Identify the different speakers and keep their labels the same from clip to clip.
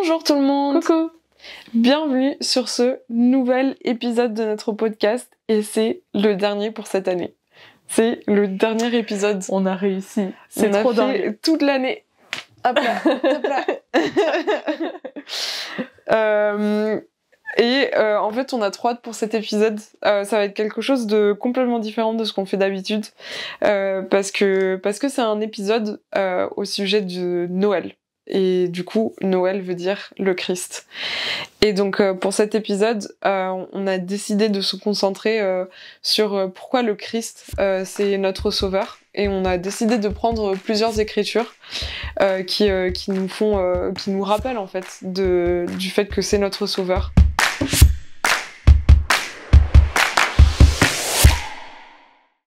Speaker 1: Bonjour tout le monde.
Speaker 2: Coucou.
Speaker 1: Bienvenue sur ce nouvel épisode de notre podcast et c'est le dernier pour cette année. C'est le dernier épisode.
Speaker 2: On a réussi.
Speaker 1: C'est trop dingue. Toute l'année. Hop là, hop là. En fait, on a trop hâte pour cet épisode. Ça va être quelque chose de complètement différent de ce qu'on fait d'habitude, parce que c'est un épisode au sujet de Noël. Et du coup, Noël veut dire le Christ. Et donc, pour cet épisode, on a décidé de se concentrer sur pourquoi le Christ, c'est notre sauveur. Et on a décidé de prendre plusieurs écritures qui nous rappellent en fait du fait que c'est notre sauveur.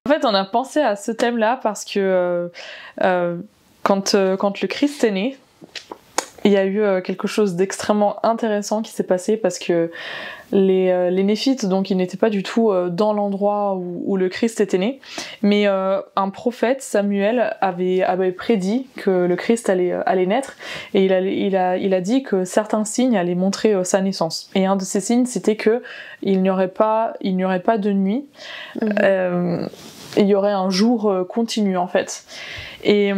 Speaker 2: En fait, on a pensé à ce thème-là parce que quand le Christ est né, il y a eu quelque chose d'extrêmement intéressant qui s'est passé parce que les Néphites, donc ils n'étaient pas du tout dans l'endroit où le Christ était né, mais un prophète, Samuel, avait prédit que le Christ allait naître et il a dit que certains signes allaient montrer sa naissance. Et un de ces signes, c'était que il n'y aurait pas de nuit, il y aurait un jour continu en fait. Et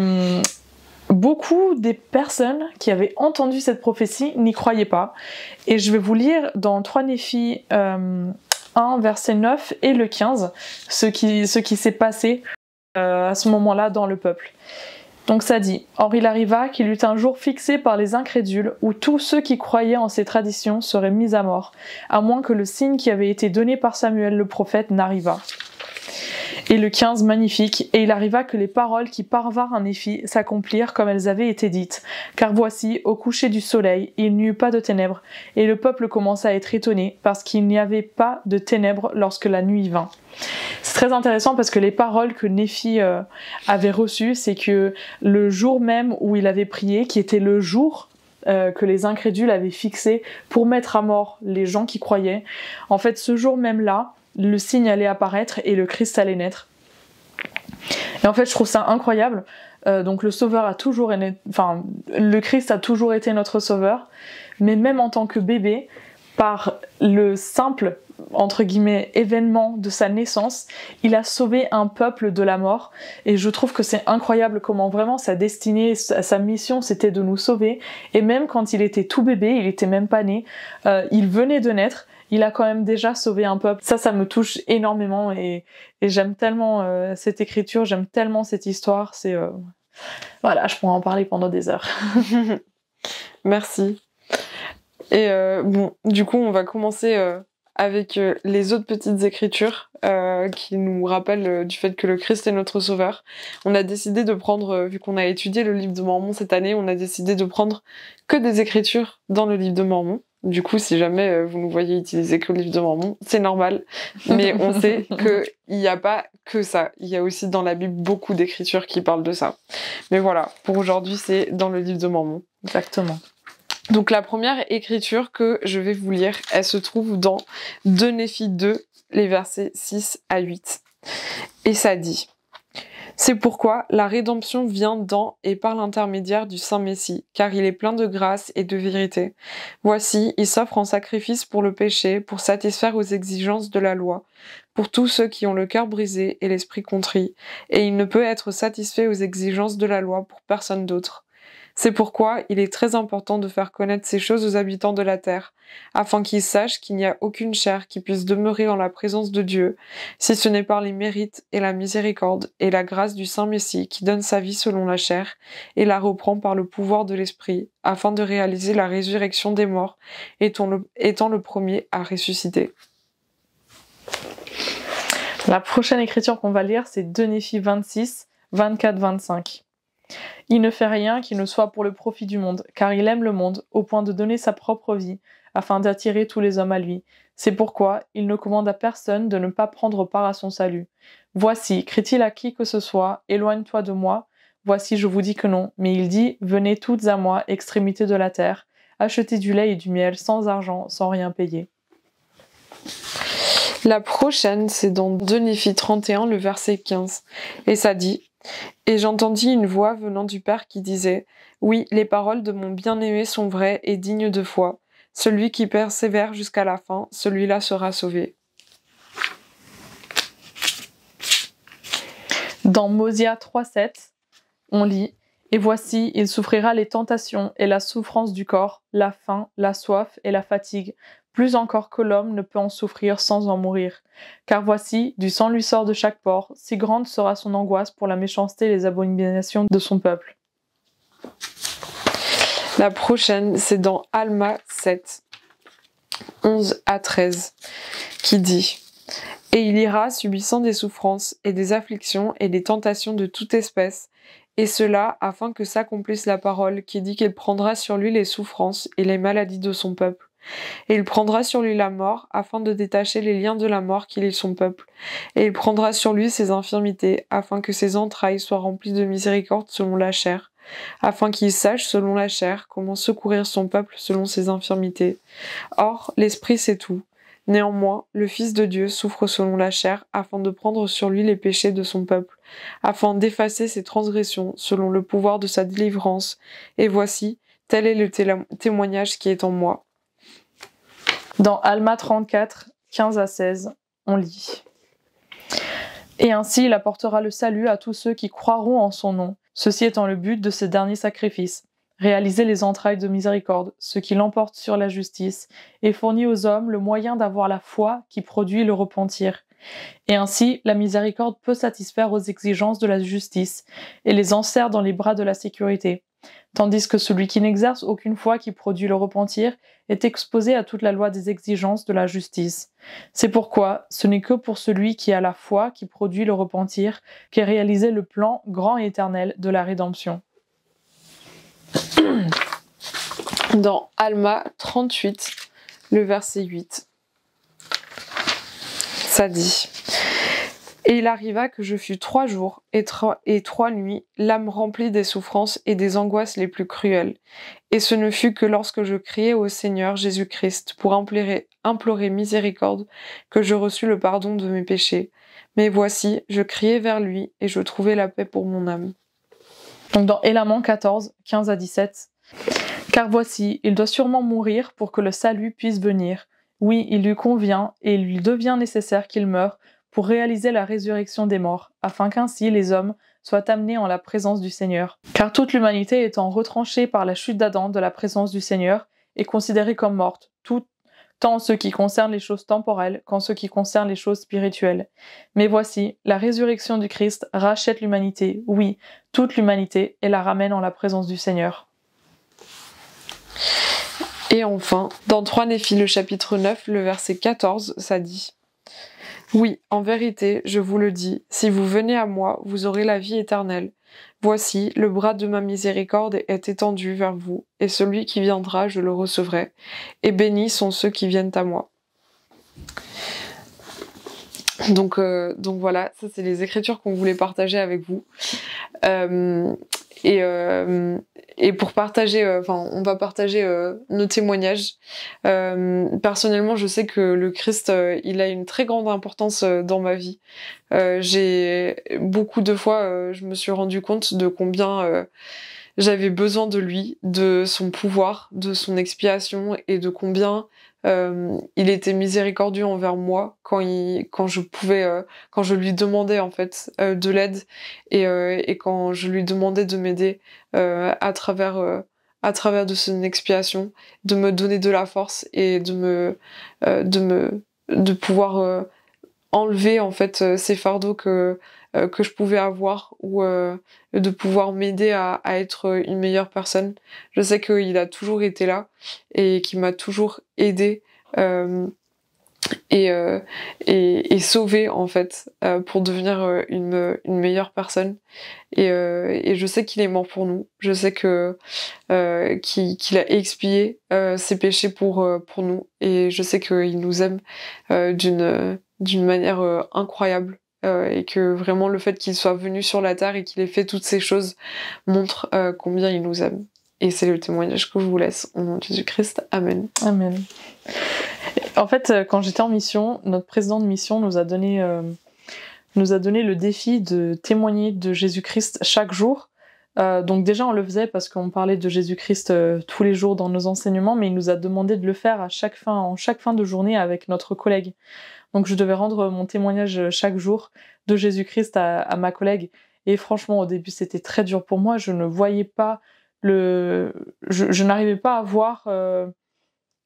Speaker 2: beaucoup des personnes qui avaient entendu cette prophétie n'y croyaient pas. Et je vais vous lire dans 3 Néphi 1, verset 9 et le 15, ce qui s'est passé à ce moment-là dans le peuple. Donc ça dit « Or il arriva qu'il eut un jour fixé par les incrédules où tous ceux qui croyaient en ces traditions seraient mis à mort, à moins que le signe qui avait été donné par Samuel le prophète n'arrivât. » Et le 15, magnifique, « Et il arriva que les paroles qui parvinrent à Néphi s'accomplirent comme elles avaient été dites. Car voici, au coucher du soleil, il n'y eut pas de ténèbres, et le peuple commença à être étonné, parce qu'il n'y avait pas de ténèbres lorsque la nuit vint. » C'est très intéressant parce que les paroles que Néphi avait reçues, c'est que le jour même où il avait prié, qui était le jour que les incrédules avaient fixé pour mettre à mort les gens qui croyaient, en fait ce jour même-là, le signe allait apparaître et le Christ allait naître. Et en fait, je trouve ça incroyable. Donc le sauveur le Christ a toujours été notre sauveur, mais même en tant que bébé, par le simple, entre guillemets, événement de sa naissance, il a sauvé un peuple de la mort. Et je trouve que c'est incroyable comment vraiment sa destinée, sa mission, c'était de nous sauver. Et même quand il était tout bébé, il était même pas né, il venait de naître, il a quand même déjà sauvé un peuple. Ça me touche énormément et j'aime tellement cette écriture, j'aime tellement cette histoire. Voilà, je pourrais en parler pendant des heures.
Speaker 1: Merci. Et du coup, on va commencer avec les autres petites écritures qui nous rappellent du fait que le Christ est notre sauveur. On a décidé de prendre, vu qu'on a étudié le livre de Mormon cette année, on a décidé de prendre que des écritures dans le livre de Mormon. Du coup, si jamais vous nous voyez utiliser que le livre de Mormon, c'est normal. Mais on sait qu'il n'y a pas que ça. Il y a aussi dans la Bible beaucoup d'écritures qui parlent de ça. Mais voilà, pour aujourd'hui, c'est dans le livre de Mormon.
Speaker 2: Exactement.
Speaker 1: Donc la première écriture que je vais vous lire, elle se trouve dans 2 Néphi 2, les versets 6 à 8. Et ça dit: « C'est pourquoi la rédemption vient dans et par l'intermédiaire du Saint Messie, car il est plein de grâce et de vérité. Voici, il s'offre en sacrifice pour le péché, pour satisfaire aux exigences de la loi, pour tous ceux qui ont le cœur brisé et l'esprit contrit, et il ne peut être satisfait aux exigences de la loi pour personne d'autre. C'est pourquoi il est très important de faire connaître ces choses aux habitants de la terre, afin qu'ils sachent qu'il n'y a aucune chair qui puisse demeurer en la présence de Dieu, si ce n'est par les mérites et la miséricorde et la grâce du Saint Messie qui donne sa vie selon la chair et la reprend par le pouvoir de l'Esprit, afin de réaliser la résurrection des morts, étant le premier à ressusciter. »
Speaker 2: La prochaine écriture qu'on va lire, c'est 2 Néphi 26, 24-25. Il ne fait rien qui ne soit pour le profit du monde, car il aime le monde, au point de donner sa propre vie, afin d'attirer tous les hommes à lui. C'est pourquoi il ne commande à personne de ne pas prendre part à son salut. Voici, crie-t-il à qui que ce soit, éloigne-toi de moi. Voici, je vous dis que non. Mais il dit, venez toutes à moi, extrémités de la terre, achetez du lait et du miel, sans argent, sans rien payer.
Speaker 1: La prochaine, c'est dans 2 Néphi 31, le verset 15. Et ça dit: Et j'entendis une voix venant du Père qui disait « Oui, les paroles de mon bien-aimé sont vraies et dignes de foi. Celui qui persévère jusqu'à la fin, celui-là sera sauvé. »
Speaker 2: Dans Mosia 3,7, on lit « Et voici, il souffrira les tentations et la souffrance du corps, la faim, la soif et la fatigue, plus encore que l'homme ne peut en souffrir sans en mourir. Car voici, du sang lui sort de chaque pore, si grande sera son angoisse pour la méchanceté et les abominations de son peuple. »
Speaker 1: La prochaine, c'est dans Alma 7, 11 à 13, qui dit « Et il ira subissant des souffrances et des afflictions et des tentations de toute espèce, et cela afin que s'accomplisse la parole qui dit qu'il prendra sur lui les souffrances et les maladies de son peuple. Et il prendra sur lui la mort, afin de détacher les liens de la mort qui lient son peuple. Et il prendra sur lui ses infirmités, afin que ses entrailles soient remplies de miséricorde selon la chair, afin qu'il sache, selon la chair, comment secourir son peuple selon ses infirmités. Or, l'Esprit sait tout. Néanmoins, le Fils de Dieu souffre selon la chair, afin de prendre sur lui les péchés de son peuple, afin d'effacer ses transgressions, selon le pouvoir de sa délivrance. Et voici, tel est le témoignage qui est en moi. »
Speaker 2: Dans Alma 34, 15 à 16, on lit « Et ainsi il apportera le salut à tous ceux qui croiront en son nom, ceci étant le but de ces derniers sacrifices, réaliser les entrailles de miséricorde, ce qui l'emporte sur la justice, et fournit aux hommes le moyen d'avoir la foi qui produit le repentir. Et ainsi, la miséricorde peut satisfaire aux exigences de la justice, et les enserre dans les bras de la sécurité. Tandis que celui qui n'exerce aucune foi qui produit le repentir est exposé à toute la loi des exigences de la justice. C'est pourquoi ce n'est que pour celui qui a la foi qui produit le repentir qu'est réalisé le plan grand et éternel de la rédemption. »
Speaker 1: Dans Alma 38, le verset 8, ça dit « Et il arriva que je fus 3 jours et 3 nuits, l'âme remplie des souffrances et des angoisses les plus cruelles. Et ce ne fut que lorsque je criai au Seigneur Jésus-Christ pour implorer miséricorde que je reçus le pardon de mes péchés. Mais voici, je criai vers lui et je trouvai la paix pour mon âme. »
Speaker 2: Donc dans Élamans 14, 15 à 17, « Car voici, il doit sûrement mourir pour que le salut puisse venir. Oui, il lui convient et il lui devient nécessaire qu'il meure pour réaliser la résurrection des morts, afin qu'ainsi les hommes soient amenés en la présence du Seigneur. Car toute l'humanité étant retranchée par la chute d'Adam de la présence du Seigneur est considérée comme morte, tant en ce qui concerne les choses temporelles qu'en ce qui concerne les choses spirituelles. Mais voici, la résurrection du Christ rachète l'humanité, oui, toute l'humanité, et la ramène en la présence du Seigneur. »
Speaker 1: Et enfin, dans 3 Néphi, le chapitre 9, le verset 14, ça dit « Oui, en vérité, je vous le dis, si vous venez à moi, vous aurez la vie éternelle. Voici, le bras de ma miséricorde est étendu vers vous, et celui qui viendra, je le recevrai. Et bénis sont ceux qui viennent à moi. » Donc voilà, ça c'est les écritures qu'on voulait partager avec vous. Et pour partager, on va partager nos témoignages. Personnellement, je sais que le Christ, il a une très grande importance dans ma vie. J'ai beaucoup de fois, je me suis rendu compte de combien j'avais besoin de lui, de son pouvoir, de son expiation, et de combien il était miséricordieux envers moi quand je lui demandais en fait de l'aide et quand je lui demandais de m'aider à travers de son expiation, de me donner de la force et de pouvoir enlever en fait ces fardeaux que je pouvais avoir ou de pouvoir m'aider à être une meilleure personne. Je sais qu'il a toujours été là et qu'il m'a toujours aidée et sauvée en fait pour devenir une meilleure personne. Et je sais qu'il est mort pour nous. Je sais que qu'il a expié ses péchés pour nous. Et je sais qu'il nous aime d'une manière incroyable. Et que vraiment le fait qu'il soit venu sur la terre et qu'il ait fait toutes ces choses montre combien il nous aime. Et c'est le témoignage que je vous laisse au nom de Jésus-Christ. Amen.
Speaker 2: Amen. En fait, quand j'étais en mission, notre président de mission nous a donné nous a donné le défi de témoigner de Jésus-Christ chaque jour. Donc déjà on le faisait parce qu'on parlait de Jésus-Christ tous les jours dans nos enseignements, mais il nous a demandé de le faire en chaque fin de journée avec notre collègue. Donc je devais rendre mon témoignage chaque jour de Jésus-Christ à ma collègue. Et franchement, au début, c'était très dur pour moi. Je ne voyais pas je n'arrivais pas à voir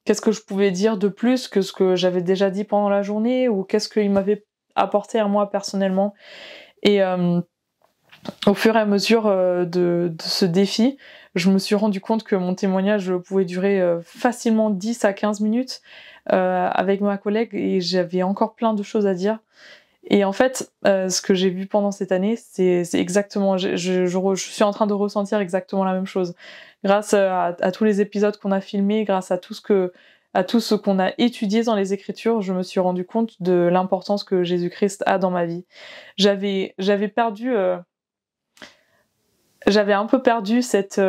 Speaker 2: qu'est-ce que je pouvais dire de plus que ce que j'avais déjà dit pendant la journée, ou qu'est-ce qu'il m'avait apporté à moi personnellement. Et au fur et à mesure de ce défi, je me suis rendu compte que mon témoignage pouvait durer facilement 10 à 15 minutes avec ma collègue, et j'avais encore plein de choses à dire. Et en fait, ce que j'ai vu pendant cette année, c'est exactement... Je suis en train de ressentir exactement la même chose. Grâce à tous les épisodes qu'on a filmés, grâce à tout ce qu'on a étudié dans les Écritures, je me suis rendu compte de l'importance que Jésus-Christ a dans ma vie. J'avais un peu perdu cette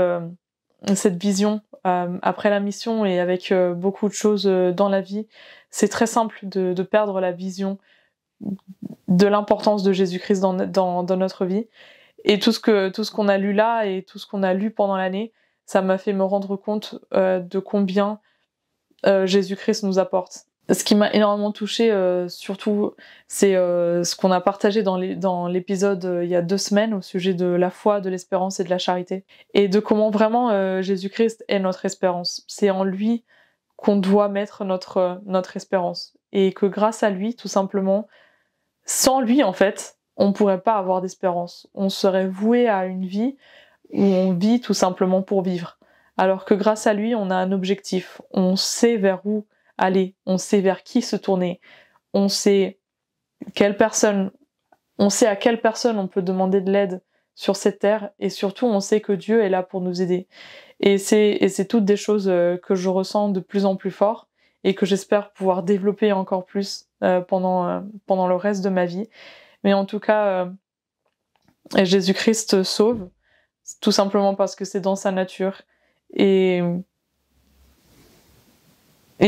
Speaker 2: vision après la mission, et avec beaucoup de choses dans la vie. C'est très simple de perdre la vision de l'importance de Jésus-Christ dans notre vie. Et tout ce qu'on a lu là et tout ce qu'on a lu pendant l'année, ça m'a fait me rendre compte de combien Jésus-Christ nous apporte. Ce qui m'a énormément touchée, surtout, c'est ce qu'on a partagé dans l'épisode il y a 2 semaines au sujet de la foi, de l'espérance et de la charité. Et de comment vraiment Jésus-Christ est notre espérance. C'est en lui qu'on doit mettre notre espérance. Et que grâce à lui, tout simplement, sans lui, en fait, on ne pourrait pas avoir d'espérance. On serait voué à une vie où on vit tout simplement pour vivre. Alors que grâce à lui, on a un objectif. On sait vers où aller, on sait vers qui se tourner, on sait à quelle personne on peut demander de l'aide sur cette terre, et surtout on sait que Dieu est là pour nous aider. Et c'est toutes des choses que je ressens de plus en plus fort, et que j'espère pouvoir développer encore plus pendant le reste de ma vie. Mais en tout cas, Jésus-Christ sauve, tout simplement parce que c'est dans sa nature. Et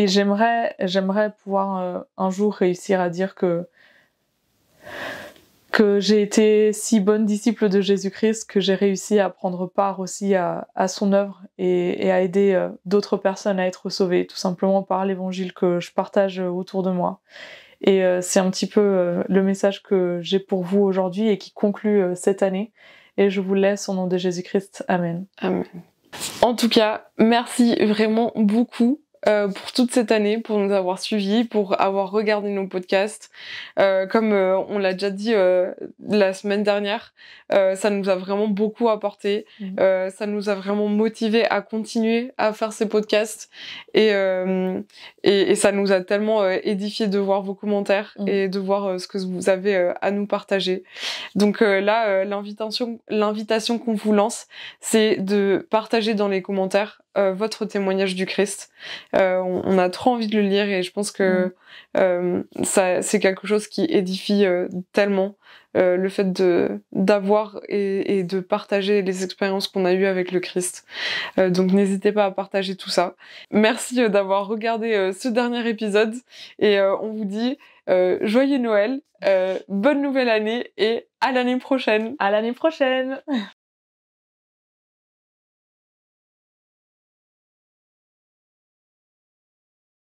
Speaker 2: j'aimerais pouvoir un jour réussir à dire que j'ai été si bonne disciple de Jésus-Christ que j'ai réussi à prendre part aussi à son œuvre et à aider d'autres personnes à être sauvées, tout simplement par l'évangile que je partage autour de moi. Et c'est un petit peu le message que j'ai pour vous aujourd'hui et qui conclut cette année. Et je vous laisse au nom de Jésus-Christ. Amen.
Speaker 1: Amen. En tout cas, merci vraiment beaucoup pour toute cette année, pour nous avoir suivis, pour avoir regardé nos podcasts. Comme on l'a déjà dit la semaine dernière, ça nous a vraiment beaucoup apporté. Ça nous a vraiment motivés à continuer à faire ces podcasts. Et ça nous a tellement édifié de voir vos commentaires et de voir ce que vous avez à nous partager. Donc là, l'invitation qu'on vous lance, c'est de partager dans les commentaires votre témoignage du Christ. On a trop envie de le lire, et je pense que c'est quelque chose qui édifie tellement, le fait d'avoir et de partager les expériences qu'on a eues avec le Christ. Donc n'hésitez pas à partager tout ça. Merci d'avoir regardé ce dernier épisode, et on vous dit joyeux Noël, bonne nouvelle année, et à l'année prochaine.
Speaker 2: À l'année prochaine.